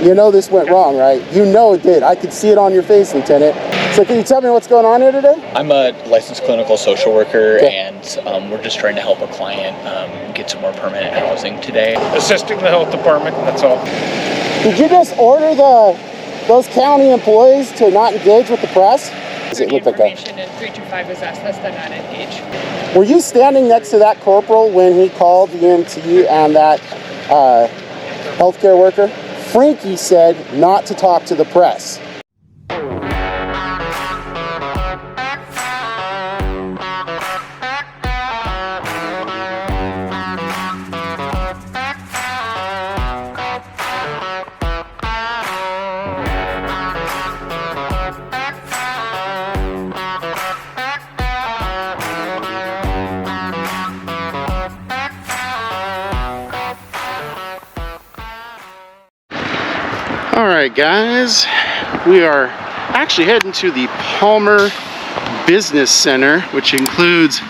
You know this went wrong, right? You know it did. I could see it on your face, Lieutenant. So can you tell me what's going on here today? I'm a licensed clinical social worker, and we're just trying to help a client get some more permanent housing today. Assisting the health department, that's all. Did you just order those county employees to not engage with the press? It looked like that. And 325 was asked us to not engage. Were you standing next to that corporal when he called the EMT and that healthcare worker? Frankie said not to talk to the press. Alright guys, we are actually heading to the Palmer Business Center, which includes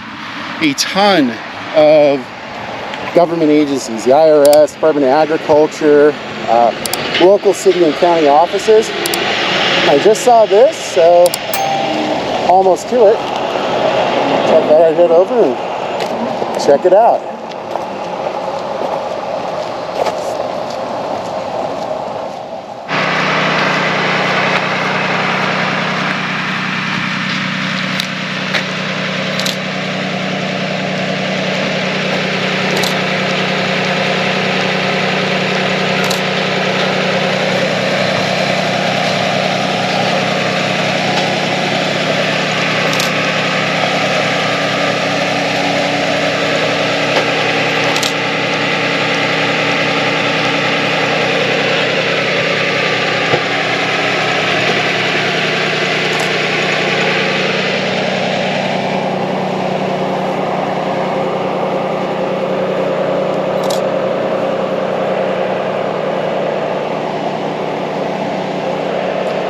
a ton of government agencies, the IRS, Department of Agriculture, local city and county offices. I just saw this, so almost to it. So I thought I'd head over and check it out.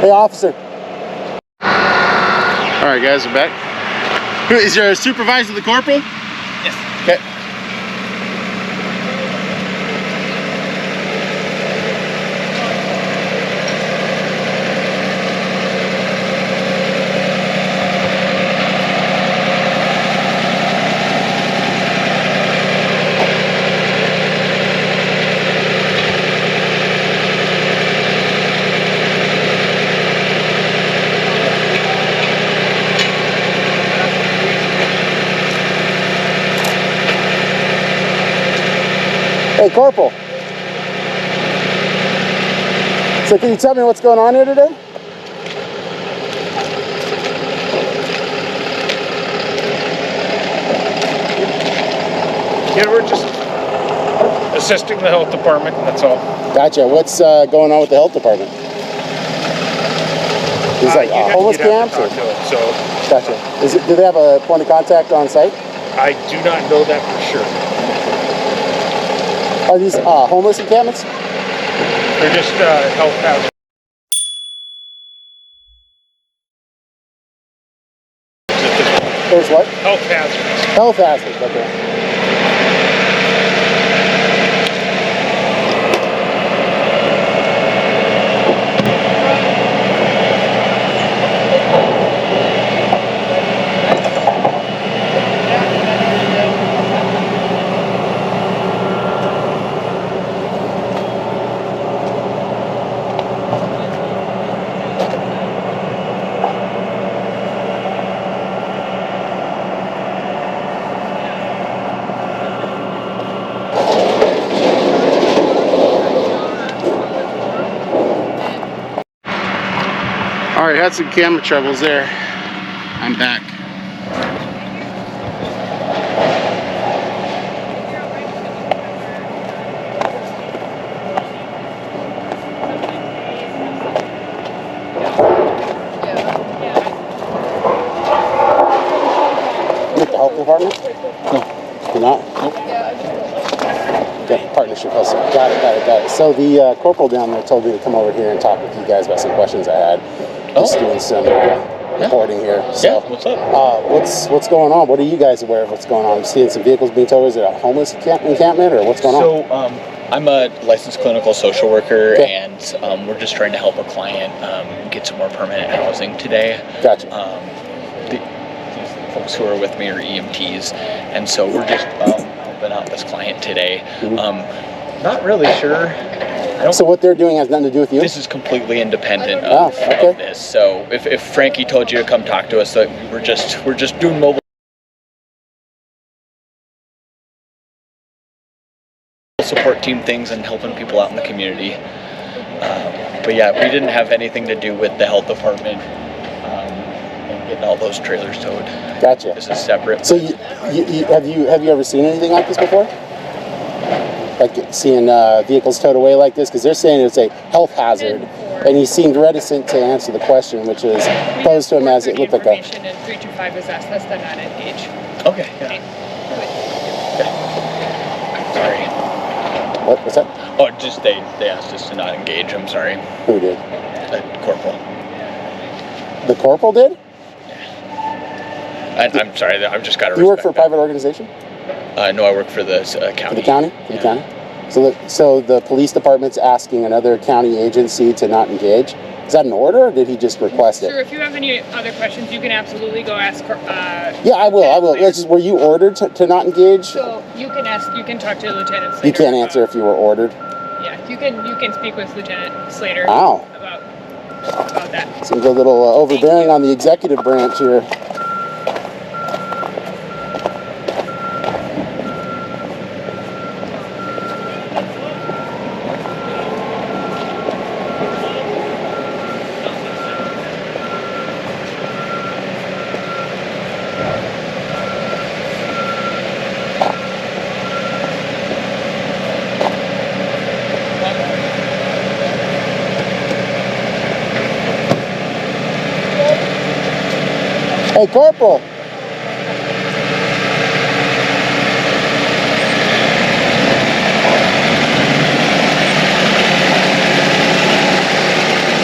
Hey, officer. All right, guys, we're back. Is your supervisor the corporal? Yes. Okay. Hey, Corporal. So can you tell me what's going on here today? Yeah, we're just assisting the health department, that's all. Gotcha. What's going on with the health department? Is like homeless camps? Or? So, gotcha. Do they have a point of contact on site? I do not know that for sure. Are these homeless encampments? They're just health hazards. There's what? Health hazards. Health hazards, okay. Alright, had some camera troubles there. I'm back. With the health department? No. You're not? Nope. Okay, partnership. Oh, sorry. Got it. So the corporal down there told me to come over here and talk with you guys about some questions I had. Just doing some reporting here. So, yeah, what's up? What's going on? What are you guys aware of what's going on? I'm seeing some vehicles being towed. Is it a homeless encampment or what's going on? So I'm a licensed clinical social worker, Okay. and we're just trying to help a client get some more permanent housing today. Gotcha. These folks who are with me are EMTs, and so we're just helping out this client today. Not really sure. So what they're doing has nothing to do with you? This is completely independent of this. So if Frankie told you to come talk to us, that we're just doing mobile support team things and helping people out in the community. But yeah, we didn't have anything to do with the health department and getting all those trailers towed. Gotcha. This is separate. So have you ever seen anything like this before? Like seeing vehicles towed away like this? Because they're saying it's a health hazard, and he seemed reticent to answer the question, which was posed to him as it looked like a... Information and 325 is asked us to not engage. Okay, yeah. Sorry. What's that? Oh, just they asked us to not engage. I'm sorry. Who did? The corporal. The corporal did? I'm sorry. I've just got to. Do you work for a private organization? No, I work for the county. For the county? For the county? So the police department's asking another county agency to not engage? Is that an order, or did he just request it? Sure, if you have any other questions, you can absolutely go ask. Yeah, I will. Were you ordered to not engage? So you can talk to Lieutenant Slater. You can't answer if you were ordered? Yeah, you can speak with Lieutenant Slater Wow. about that. Seems a little overbearing on the executive branch here. Hey, Corporal.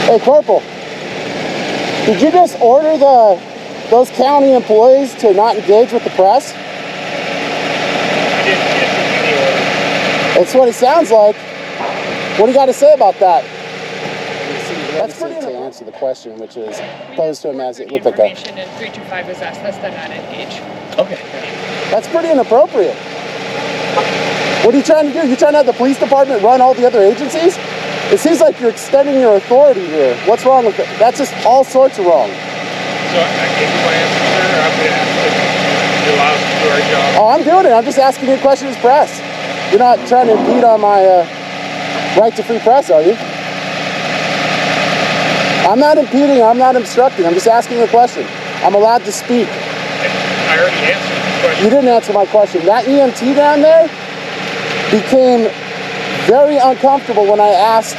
Hey, Corporal. Did you just order those county employees to not engage with the press? I didn't get any order. That's what it sounds like. What do you got to say about that? That's pretty to answer the question, which is posed to him as it looked like a... Information and 325 is asked us to not engage. Okay. That's pretty inappropriate. What are you trying to do? You're trying to have the police department run all the other agencies? It seems like you're extending your authority here. What's wrong with it? That's just all sorts of wrong. So I gave you my answer, sir. I'm going to ask that you allow us to do our job. Oh, I'm doing it. I'm just asking you questions as press. You're not trying to impede on my right to free press, are you? I'm not impeding, I'm not obstructing, I'm just asking a question. I'm allowed to speak. I already answered the question. You didn't answer my question. That EMT down there became very uncomfortable when I asked,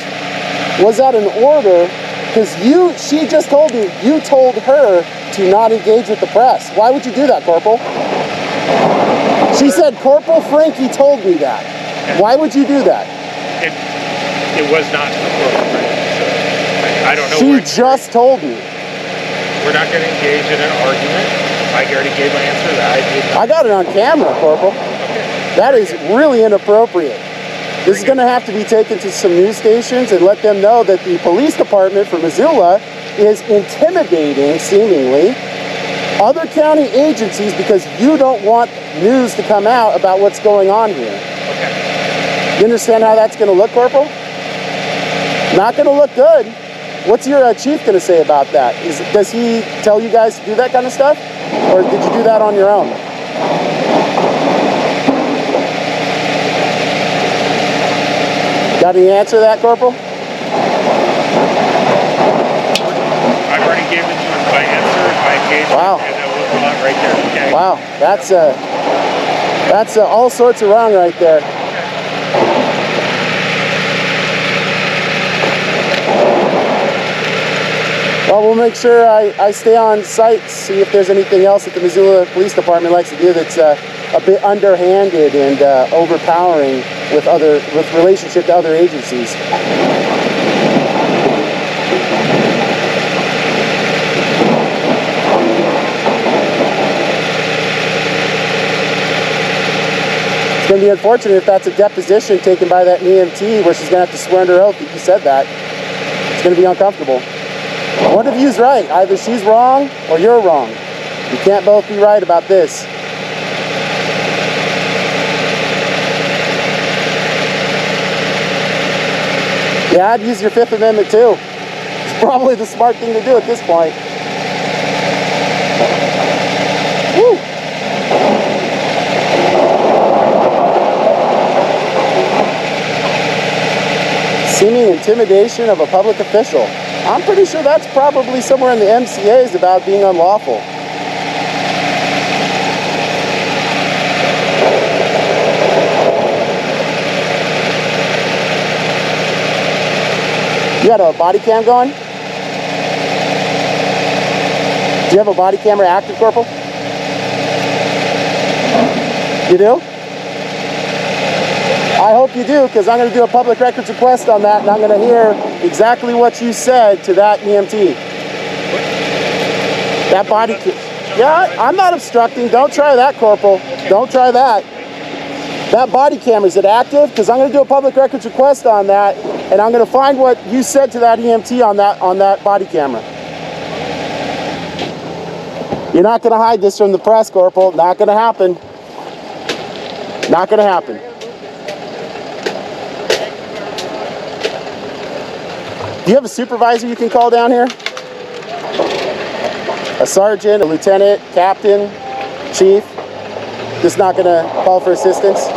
was that an order? Because she just told me, you told her to not engage with the press. Why would you do that, Corporal? She said, Corporal Frankie told me that. Why would you do that? It was not appropriate. I don't know. She just told me. We're not going to engage in an argument. I already gave my answer that I did not. I got it on camera, Corporal. Okay. That is really inappropriate. This is going to have to be taken to some news stations and let them know that the police department for Missoula is intimidating, seemingly, other county agencies because you don't want news to come out about what's going on here. Okay. You understand how that's going to look, Corporal? Not going to look good. What's your chief going to say about that? Does he tell you guys to do that kind of stuff? Or did you do that on your own? Got any answer to that, Corporal? I've already given you my answer, my engagement, Wow. and that was on right there. Okay. Wow, that's all sorts of wrong right there. Well, we'll make sure I stay on site, see if there's anything else that the Missoula Police Department likes to do that's a bit underhanded and overpowering with relationship to other agencies. It's going to be unfortunate if that's a deposition taken by that EMT where she's going to have to swear under oath that you said that. It's going to be uncomfortable. One of you's right. Either she's wrong or you're wrong. You can't both be right about this. Yeah, I'd use your Fifth Amendment too. It's probably the smart thing to do at this point. Woo! Seeming intimidation of a public official. I'm pretty sure that's probably somewhere in the MCAs about being unlawful. You had a body cam going? Do you have a body camera active, Corporal? You do? I hope you do, because I'm going to do a public records request on that, and I'm going to hear exactly what you said to that EMT. That body cam. Yeah, I'm not obstructing. Don't try that, Corporal. Don't try that. That body camera, is it active? Because I'm going to do a public records request on that, and I'm going to find what you said to that EMT on that body camera. You're not going to hide this from the press, Corporal. Not going to happen. Not going to happen. Do you have a supervisor you can call down here? A sergeant, a lieutenant, captain, chief? Just not going to call for assistance?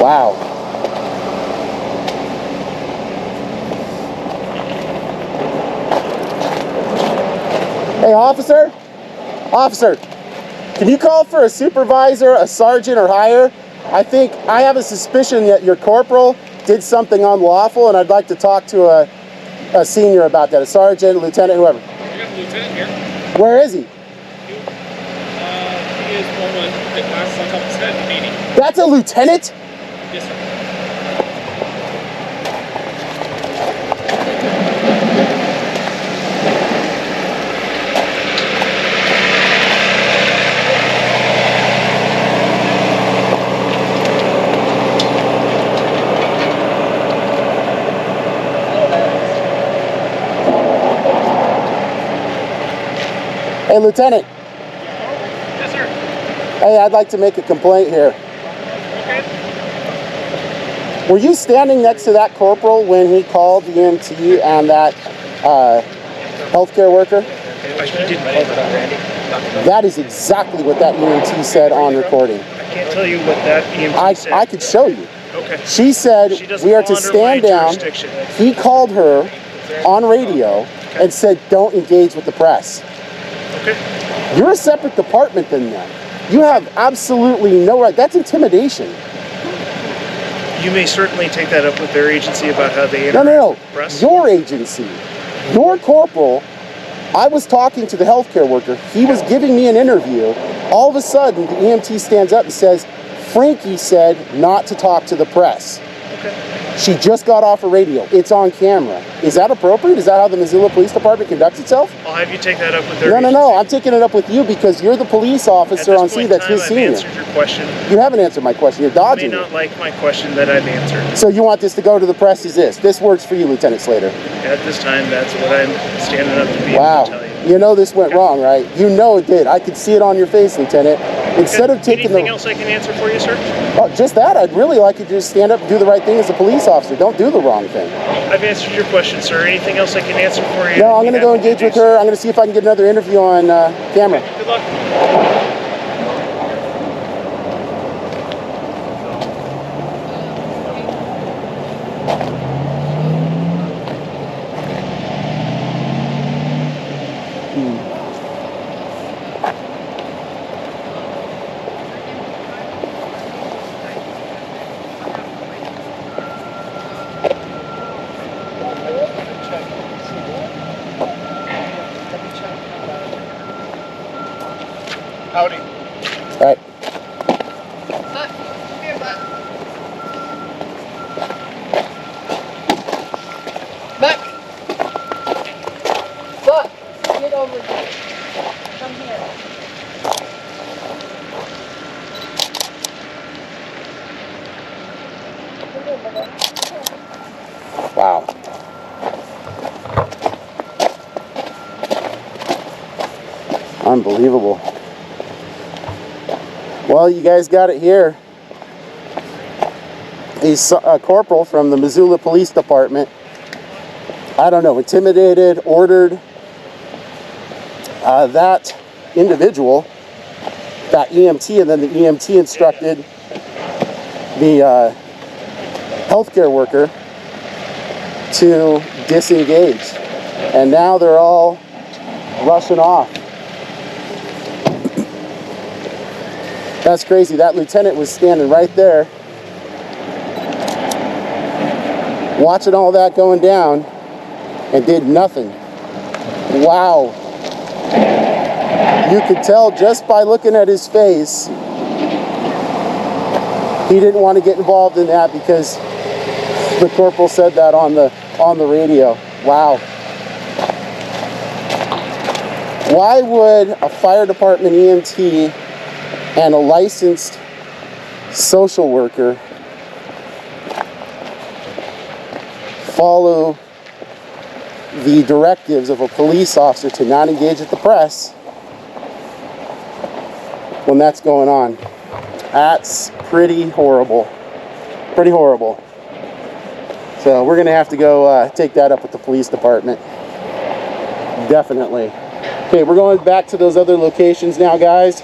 Wow. Hey, officer? Officer, can you call for a supervisor, a sergeant, or higher? I think I have a suspicion that your corporal did something unlawful, and I'd like to talk to a senior about that, a sergeant, a lieutenant, whoever. We got the lieutenant here. Where is he? He is one that last time up said meeting. That's a lieutenant? Yes, sir. Hey, Lieutenant. Yes, sir. Hey, I'd like to make a complaint here. Okay. Were you standing next to that corporal when he called the EMT and that healthcare worker? That is exactly what that EMT said on recording. I can't tell you what that EMT said. I could show you. Okay. She said She doesn't we are to fall under my stand down. jurisdiction. He called her on radio and said don't engage with the press. Okay. You're a separate department than them. You have absolutely no right. That's intimidation. You may certainly take that up with their agency about how they No, interact no, with the no. press. Your agency. Your corporal. I was talking to the healthcare worker. He was giving me an interview. All of a sudden, the EMT stands up and says, Frankie said not to talk to the press. Okay. She just got off a radio. It's on camera. Is that appropriate? Is that how the Missoula Police Department conducts itself? I'll have you take that up with their No, agency. no, no. I'm taking it up with you because you're the police officer on scene that's his I've senior. answered your question. You haven't answered my question. You're You may dodging not it. like my question that I've answered. So you want this to go to the press as this. This works for you, Lieutenant Slater. At this time, that's what I'm standing up to be able Wow. to tell you. You know this went wrong, right? You know it did. I could see it on your face, Lieutenant. Instead of taking Anything the... else I can answer for you, sir? Oh, just that. I'd really like you to just stand up and do the right thing as a police officer. Don't do the wrong thing. I've answered your question, sir. Anything else I can answer for you? No, I'm going to go Happy engage do with so. her. I'm going to see if I can get another interview on camera. Good luck. Howdy. All right. Buck, come here, Buck. Buck. Buck, get over here. Come here. Come here, Bubba. Wow. Unbelievable. Well, you guys got it here. He's a corporal from the Missoula Police Department. I don't know, intimidated, ordered that individual, that EMT, and then the EMT instructed the healthcare worker to disengage. And now they're all rushing off. That's crazy. That lieutenant was standing right there watching all that going down and did nothing. Wow. You could tell just by looking at his face he didn't want to get involved in that because the corporal said that on the radio. Wow. Why would a fire department EMT and a licensed social worker follow the directives of a police officer to not engage with the press when that's going on? That's pretty horrible. Pretty horrible. So we're going to have to go take that up with the police department. Definitely. Okay, we're going back to those other locations now, guys.